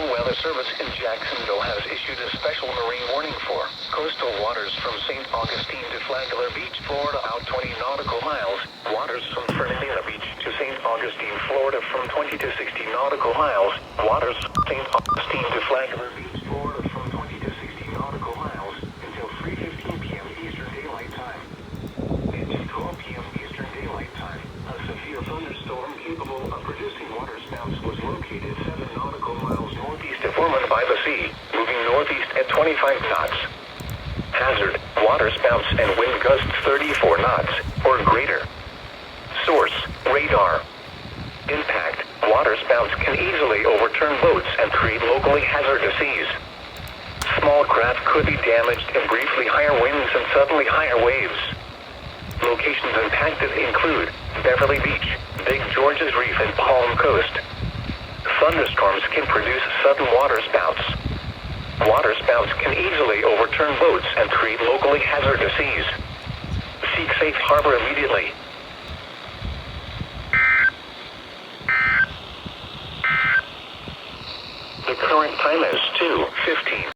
National Weather Service in Jacksonville has issued a special marine warning for coastal waters from St. Augustine to Flagler Beach, Florida, out 20 nautical miles. Waters from Fernandina Beach to St. Augustine, Florida, from 20 to 60 nautical miles. Waters from St. Augustine to Flagler Beach, Florida, from 20 to 60 nautical miles until 3:15 p.m. Eastern Daylight Time. At 2:12 p.m. Eastern Daylight Time, a severe thunderstorm capable of producing waterspouts was located 7 nautical miles northeast of Ormond by the sea, moving northeast at 25 knots. Hazard: waterspouts and wind gusts 34 knots or greater. Source: radar. Impact: waterspouts can easily overturn boats and create locally hazardous seas. Small craft could be damaged in briefly higher winds and suddenly higher waves. Locations impacted include Beverly Beach, Big George's Reef, and Palm Coast. Thunderstorms can produce sudden waterspouts. Waterspouts can easily overturn boats and create locally hazardous seas. Seek safe harbor immediately. The current time is 2:15.